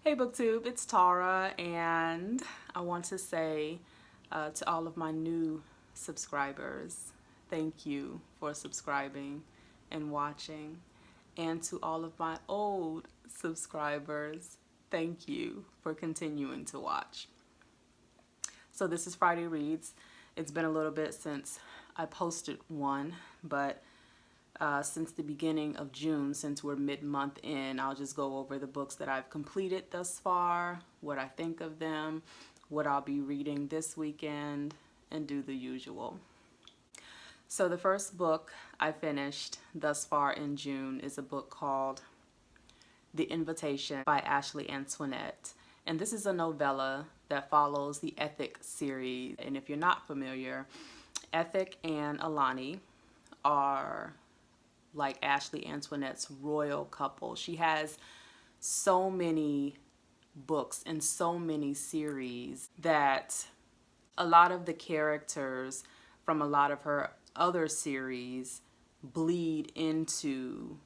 Hey BookTube, it's Tara, and I want to say to all of my new subscribers, thank you for subscribing and watching. And to all of my old subscribers, thank you for continuing to watch. So this is Friday Reads. It's been a little bit since I posted one, but since the beginning of June, since we're mid-month in, I'll just go over the books that I've completed thus far, what I think of them, what I'll be reading this weekend, and do the usual. So the first book I finished thus far in June is a book called The Invitation by Ashley Antoinette. And this is a novella that follows the Ethic series. And if you're not familiar, Ethic and Alani are like Ashley Antoinette's royal couple. She has so many books and so many series that a lot of the characters from a lot of her other series bleed into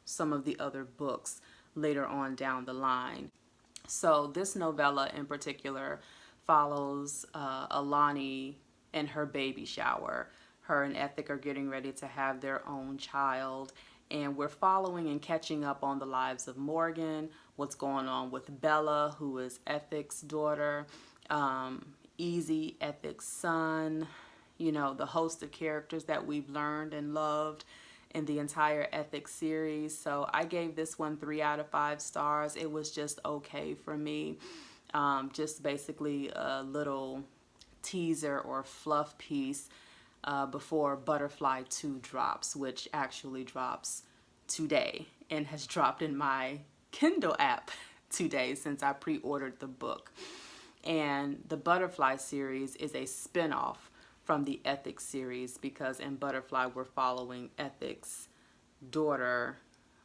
some of the other books later on down the line. So this novella in particular follows Alani and her baby shower. Her and Ethic are getting ready to have their own child, and we're following and catching up on the lives of Morgan, what's going on with Bella, who is Ethic's daughter, Easy, Ethic's son, you know, the host of characters that we've learned and loved in the entire Ethic series. So I gave this one 3 out of 5 stars. It was just okay for me. Just basically a little teaser or fluff piece before Butterfly 2 drops, which actually drops today and has dropped in my Kindle app today since I pre-ordered the book. And the Butterfly series is a spin-off from the Ethics series because in Butterfly we're following Ethic's daughter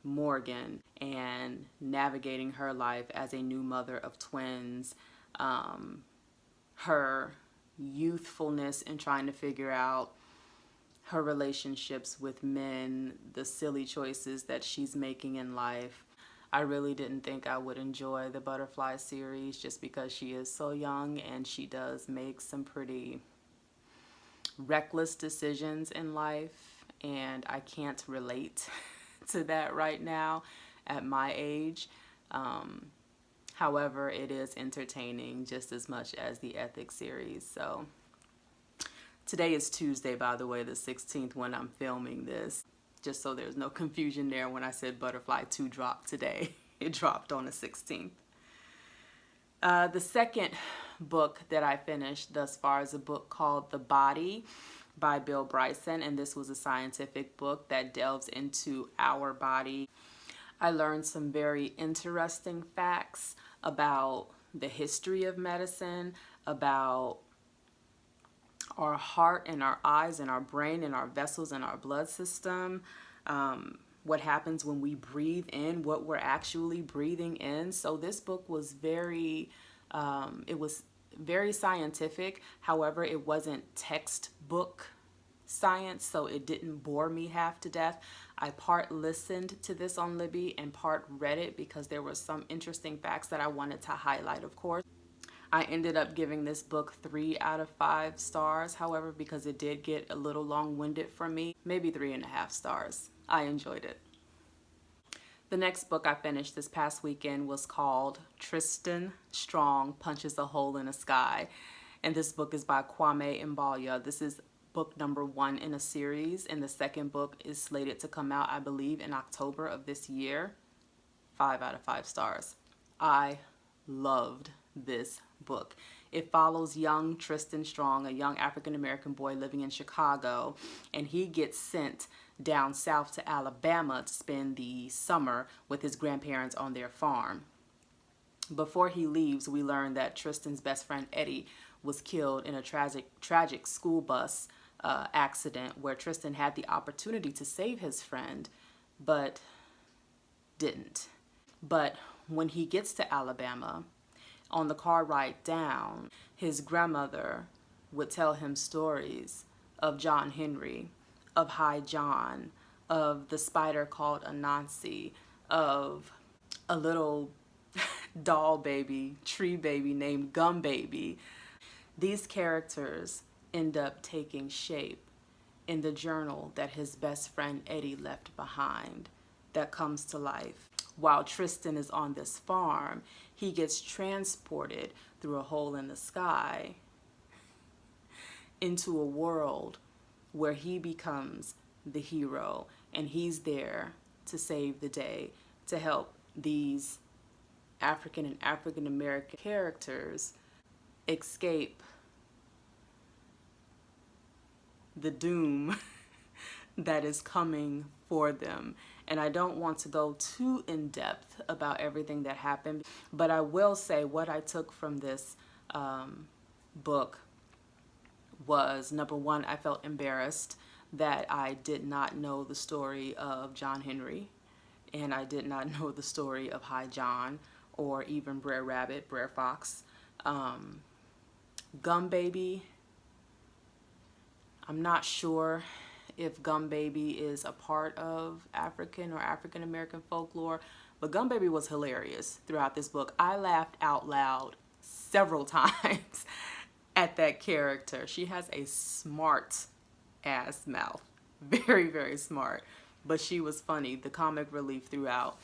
Morgan and navigating her life as a new mother of twins, her youthfulness and trying to figure out her relationships with men, the silly choices that she's making in life. I really didn't think I would enjoy the Butterfly series just because she is so young and she does make some pretty reckless decisions in life, and I can't relate to that right now at my age. However, it is entertaining just as much as the Ethics series. So today is Tuesday, by the way, the 16th when I'm filming this. Just so there's no confusion there when I said Butterfly 2 dropped today. It dropped on the 16th. The second book that I finished thus far is a book called The Body by Bryson, and this was a scientific book that delves into our body. I learned some very interesting facts about the history of medicine, about our heart and our eyes and our brain and our vessels and our blood system, what happens when we breathe in, what we're actually breathing in. So this book was very, it was very scientific. However, it wasn't textbook science, so it didn't bore me half to death. I part listened to this on Libby and part read it because there were some interesting facts that I wanted to highlight, of course. I ended up giving this book 3 out of 5 stars, however, because it did get a little long-winded for me, maybe 3.5 stars. I enjoyed it. The next book I finished this past weekend was called Tristan Strong Punches a Hole in the Sky. And this book is by Kwame Mbalia. This is book number 1 in a series, and the second book is slated to come out, I believe, in October of this year. 5 out of 5 stars. I loved this book. It follows young Tristan Strong, a young African-American boy living in Chicago, and he gets sent down south to Alabama to spend the summer with his grandparents on their farm. Before he leaves, we learn that Tristan's best friend Eddie was killed in a tragic school bus accident where Tristan had the opportunity to save his friend, but didn't. But when he gets to Alabama, on the car ride down, his grandmother would tell him stories of John Henry, of High John, of the spider called Anansi, of a little doll baby, tree baby named Gum Baby. These characters end up taking shape in the journal that his best friend Eddie left behind that comes to life. While Tristan is on this farm, he gets transported through a hole in the sky into a world where he becomes the hero, and he's there to save the day, to help these African and African American characters escape the doom that is coming for them. And I don't want to go too in depth about everything that happened, but I will say what I took from this book was, number one, I felt embarrassed that I did not know the story of John Henry, and I did not know the story of High John, or even Brer Rabbit, Brer Fox. Gum Baby, I'm not sure if Gum Baby is a part of African or African American folklore, but Gum Baby was hilarious throughout this book. I laughed out loud several times at that character. She has a smart ass mouth. Very, very smart. But she was funny, the comic relief throughout.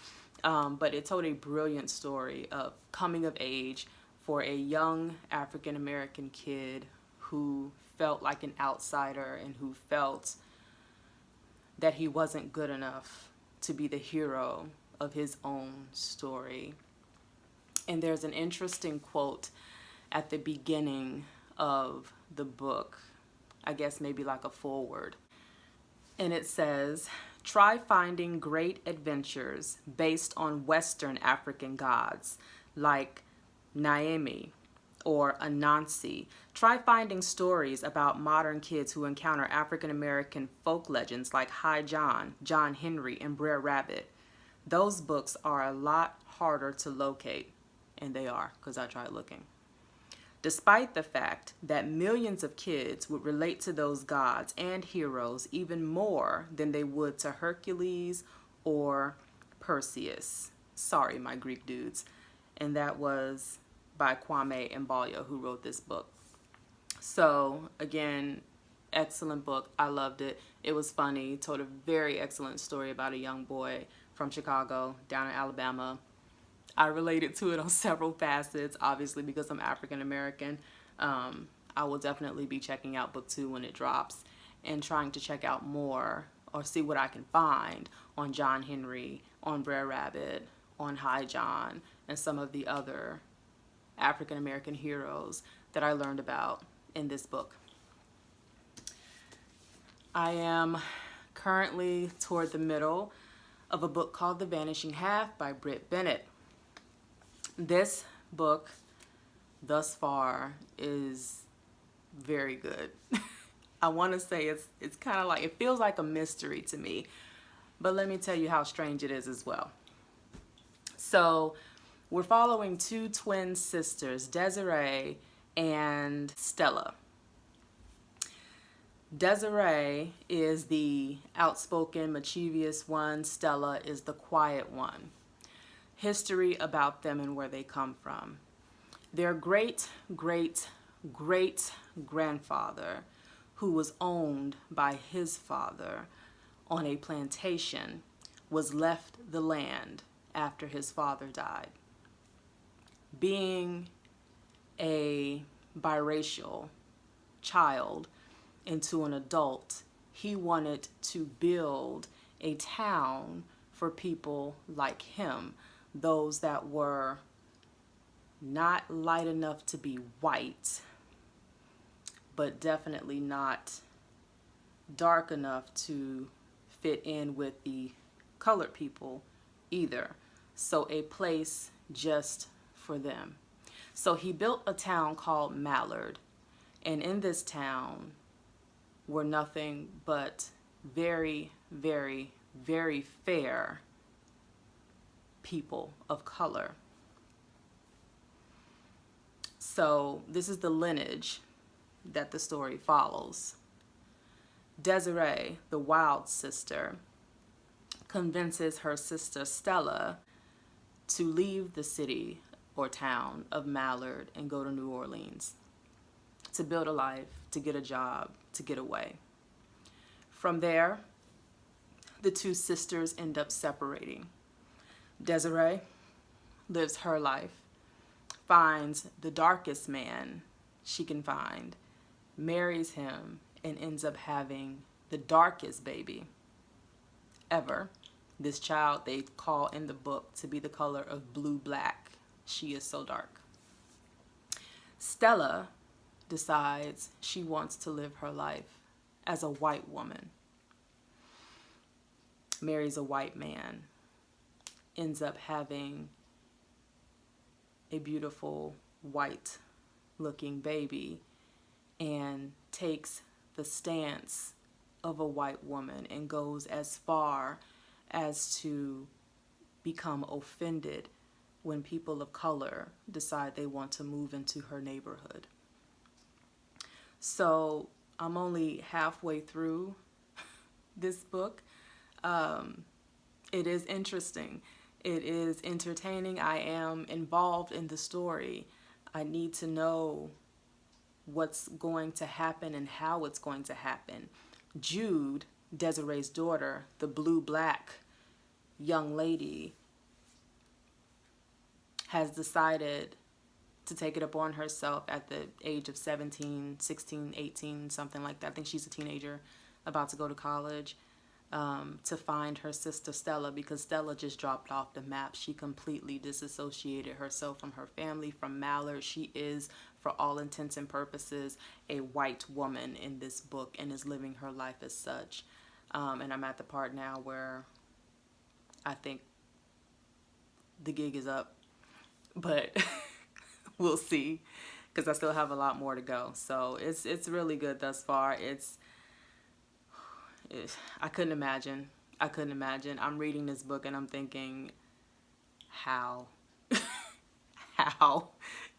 But it told a brilliant story of coming of age for a young African American kid who felt like an outsider and who felt that he wasn't good enough to be the hero of his own story. And there's an interesting quote at the beginning of the book, I guess maybe like a foreword. And it says, "Try finding great adventures based on Western African gods like Naomi or Anansi. Try finding stories about modern kids who encounter African American folk legends like High John, John Henry, and Brer Rabbit. Those books are a lot harder to locate." And they are, because I tried looking. "Despite the fact that millions of kids would relate to those gods and heroes even more than they would to Hercules or Perseus." Sorry, my Greek dudes. And that was by Kwame and Mbalia, who wrote this book. So again, excellent book. I loved it. It was funny. Told a very excellent story about a young boy from Chicago down in Alabama. I related to it on several facets, obviously because I'm African American. I will definitely be checking out book 2 when it drops and trying to check out more or see what I can find on John Henry, on Brer Rabbit, on High John, and some of the other African American heroes that I learned about in this book. I am currently toward the middle of a book called The Vanishing Half by Bennett. This book thus far is very good. I want to say it's kind of like, it feels like a mystery to me, but let me tell you how strange it is as well. So we're following two twin sisters, Desiree and Stella. Desiree is the outspoken, mischievous one. Stella is the quiet one. History about them and where they come from. Their great-great-great-grandfather, who was owned by his father on a plantation, was left the land after his father died. Being a biracial child into an adult, he wanted to build a town for people like him, those that were not light enough to be white, but definitely not dark enough to fit in with the colored people either. So a place just for them. So he built a town called Mallard, and in this town were nothing but very, very, very fair people of color. So this is the lineage that the story follows. Desiree, the wild sister, convinces her sister Stella to leave the city or town of Mallard and go to New Orleans to build a life, to get a job, to get away. From there, the two sisters end up separating. Desiree lives her life, finds the darkest man she can find, marries him, and ends up having the darkest baby ever. This child they call in the book to be the color of blue-black. She is so dark. Stella decides she wants to live her life as a white woman. Marries a white man. Ends up having a beautiful white looking baby and takes the stance of a white woman and goes as far as to become offended when people of color decide they want to move into her neighborhood. So I'm only halfway through this book. It is interesting. It is entertaining. I am involved in the story. I need to know what's going to happen and how it's going to happen. Jude, Desiree's daughter, the blue-black young lady, has decided to take it upon herself at the age of 17, 16, 18, something like that. I think she's a teenager about to go to college, to find her sister Stella, because Stella just dropped off the map. She completely disassociated herself from her family, from Mallard. She is, for all intents and purposes, a white woman in this book and is living her life as such. And I'm at the part now where I think the gig is up, but we'll see, because I still have a lot more to go. So it's really good thus far. I couldn't imagine. I'm reading this book and I'm thinking, how? How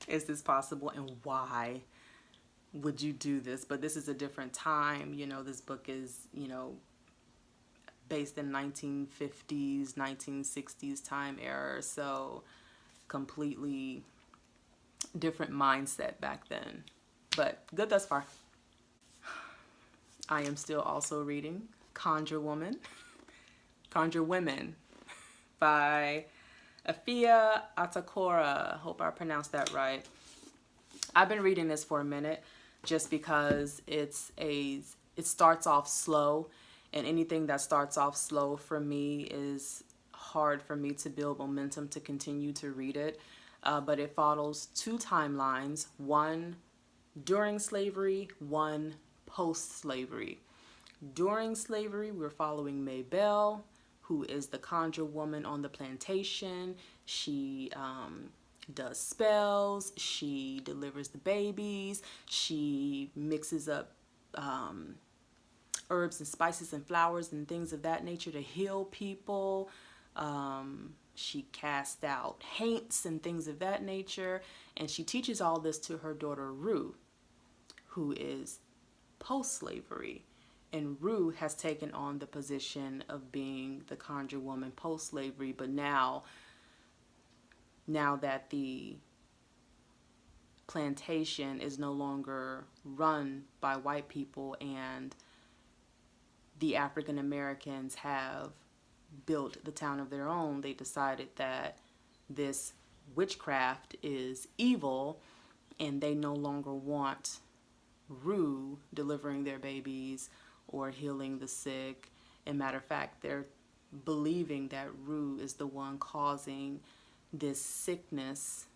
is this possible, and why would you do this? But this is a different time. You know, this book is, based in 1950s, 1960s time era. So completely different mindset back then. But good thus far. I am still also reading Conjure Women by Afia Atalora. Hope I pronounced that right. I've been reading this for a minute just because it starts off slow, and anything that starts off slow for me is hard for me to build momentum to continue to read it. But it follows two timelines, one during slavery, one post-slavery. During slavery, we're following Maybelle, who is the conjure woman on the plantation. She does spells, she delivers the babies, she mixes up herbs and spices and flowers and things of that nature to heal people. She casts out haints and things of that nature, and she teaches all this to her daughter Rue, who is post-slavery. And Rue has taken on the position of being the conjure woman post-slavery, but now that the plantation is no longer run by white people and the African Americans have built the town of their own, they decided that this witchcraft is evil and they no longer want Rue delivering their babies or healing the sick. And matter of fact, they're believing that Rue is the one causing this sickness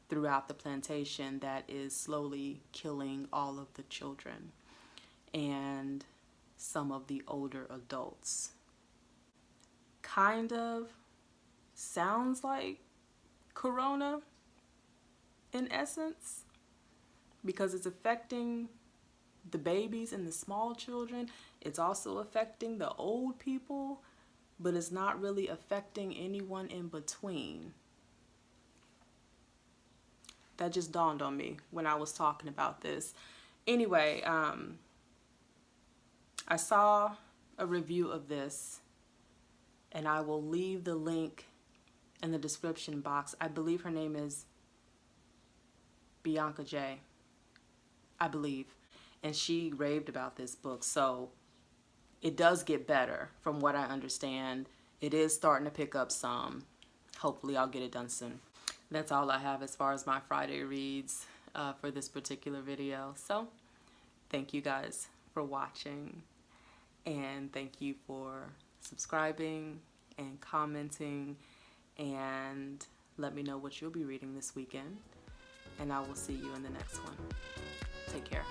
throughout the plantation that is slowly killing all of the children and some of the older adults. Kind of sounds like Corona in essence, because it's affecting the babies and the small children. It's also affecting the old people, but it's not really affecting anyone in between. That just dawned on me when I was talking about this. Anyway, I saw a review of this, and I will leave the link in the description box. I believe her name is Bianca J, I believe. And she raved about this book. So it does get better from what I understand. It is starting to pick up some. Hopefully I'll get it done soon. That's all I have as far as my Friday reads for this particular video. So thank you guys for watching, and thank you for subscribing and commenting, and let me know what you'll be reading this weekend, and I will see you in the next one. Take care.